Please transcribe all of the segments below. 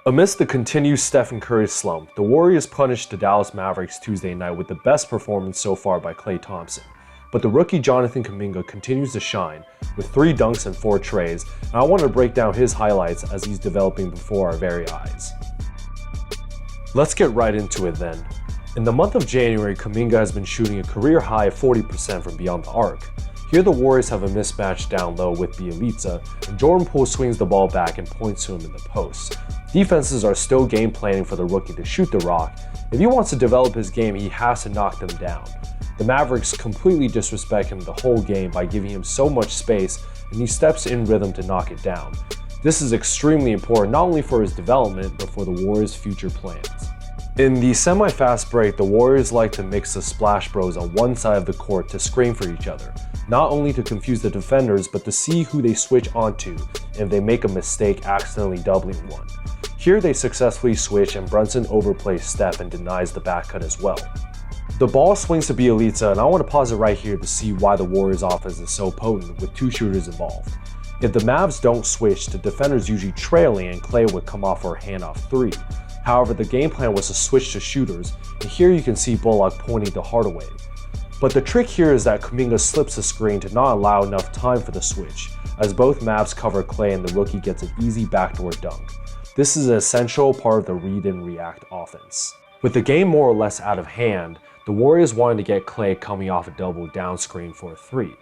Amidst the continued Stephen Curry slump, the Warriors punished the Dallas Mavericks Tuesday night with the best performance so far by Klay Thompson. But the rookie Jonathan Kuminga continues to shine with 3 dunks and 4 treys, and I want to break down his highlights as he's developing before our very eyes. Let's get right into it then. In the month of January, Kuminga has been shooting a career high of 40% from beyond the arc. Here the Warriors have a mismatch down low with Bielitsa, and Jordan Poole swings the ball back and points to him in the post. Defenses are still game planning for the rookie to shoot the rock. If he wants to develop his game, he has to knock them down. The Mavericks completely disrespect him the whole game by giving him so much space, and he steps in rhythm to knock it down. This is extremely important not only for his development, but for the Warriors' future plans. In the semi-fast break, the Warriors like to mix the Splash Bros on one side of the court to screen for each other, not only to confuse the defenders, but to see who they switch onto and if they make a mistake accidentally doubling one. Here they successfully switch and Brunson overplays Steph and denies the back cut as well. The ball swings to Bielitsa, and I want to pause it right here to see why the Warriors offense is so potent with 2 shooters involved. If the Mavs don't switch, the defenders usually trailing and Klay would come off for a handoff 3. However, the game plan was to switch to shooters, and here you can see Bullock pointing to Hardaway. But the trick here is that Kuminga slips the screen to not allow enough time for the switch, as both Mavs cover Klay and the rookie gets an easy backdoor dunk. This is an essential part of the read and react offense. With the game more or less out of hand, the Warriors wanted to get Klay coming off a double down screen for a 3.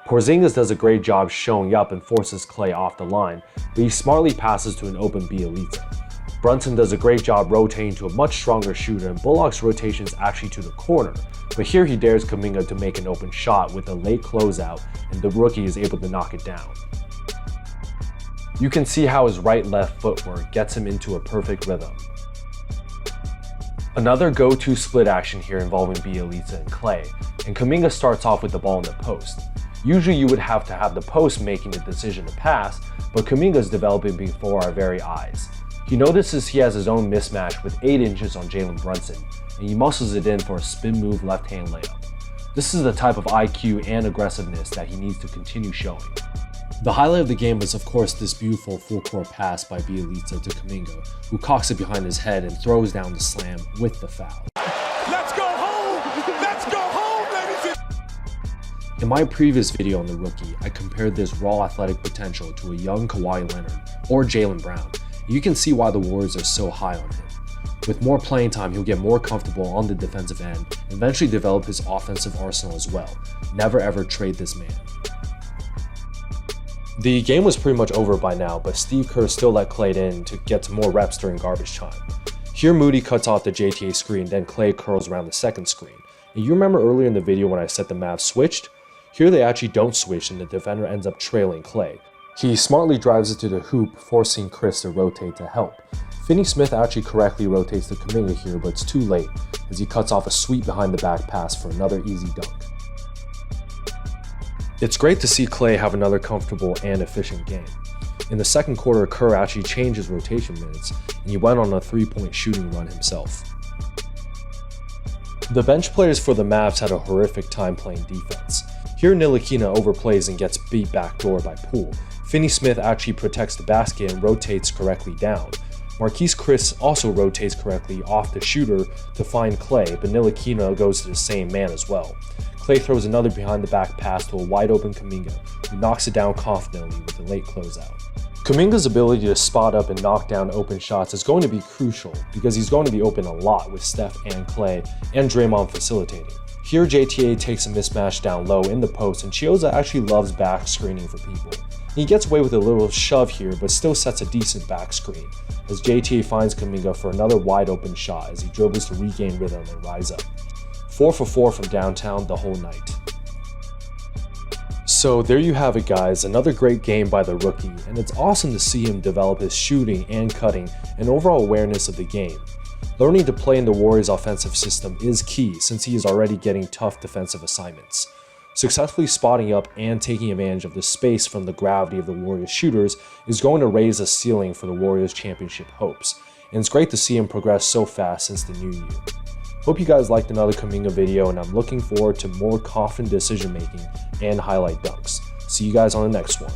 Porzingis does a great job showing up and forces Klay off the line, but he smartly passes to an open Bielitsa. Brunson does a great job rotating to a much stronger shooter, and Bullock's rotation is actually to the corner. But here he dares Kuminga to make an open shot with a late closeout, and the rookie is able to knock it down. You can see how his right-left footwork gets him into a perfect rhythm. Another go-to split action here involving Bielitsa and Klay, and Kuminga starts off with the ball in the post. Usually you would have to have the post making the decision to pass, but Kuminga is developing before our very eyes. He notices he has his own mismatch with 8 inches on Jalen Brunson, and he muscles it in for a spin move left-hand layup. This is the type of IQ and aggressiveness that he needs to continue showing. The highlight of the game was of course this beautiful full-court pass by Bielitsa to Kuminga, who cocks it behind his head and throws down the slam with the foul. Let's go home! Let's go home, ladies! In my previous video on the rookie, I compared this raw athletic potential to a young Kawhi Leonard or Jaylen Brown. You can see why the Warriors are so high on him. With more playing time, he'll get more comfortable on the defensive end and eventually develop his offensive arsenal as well. Never ever trade this man. The game was pretty much over by now, but Steve Kerr still let Klay in to get to more reps during garbage time. Here Moody cuts off the JTA screen, then Klay curls around the second screen. And you remember earlier in the video when I said the Mavs switched? Here they actually don't switch and the defender ends up trailing Klay. He smartly drives it to the hoop, forcing Chris to rotate to help. Finney-Smith actually correctly rotates to Kuminga here, but it's too late as he cuts off a sweep behind the back pass for another easy dunk. It's great to see Klay have another comfortable and efficient game. In the second quarter, Kerr actually changed his rotation minutes, and he went on a 3-point shooting run himself. The bench players for the Mavs had a horrific time playing defense. Here Ntilikina overplays and gets beat backdoor by Poole. Finney-Smith actually protects the basket and rotates correctly down. Marquise Chris also rotates correctly off the shooter to find Klay, but Ntilikina goes to the same man as well. Klay throws another behind the back pass to a wide open Kuminga, who knocks it down confidently with a late closeout. Kuminga's ability to spot up and knock down open shots is going to be crucial because he's going to be open a lot with Steph and Klay and Draymond facilitating. Here JTA takes a mismatch down low in the post, and Chiozza actually loves back screening for people. He gets away with a little shove here, but still sets a decent back screen, as JTA finds Kuminga for another wide open shot as he dribbles to regain rhythm and rise up. 4 for 4 from downtown the whole night. So there you have it guys, another great game by the rookie, and it's awesome to see him develop his shooting and cutting and overall awareness of the game. Learning to play in the Warriors' offensive system is key since he is already getting tough defensive assignments. Successfully spotting up and taking advantage of the space from the gravity of the Warriors shooters is going to raise the ceiling for the Warriors championship hopes, and it's great to see him progress so fast since the new year. Hope you guys liked another Kuminga video, and I'm looking forward to more confident decision making and highlight dunks. See you guys on the next one.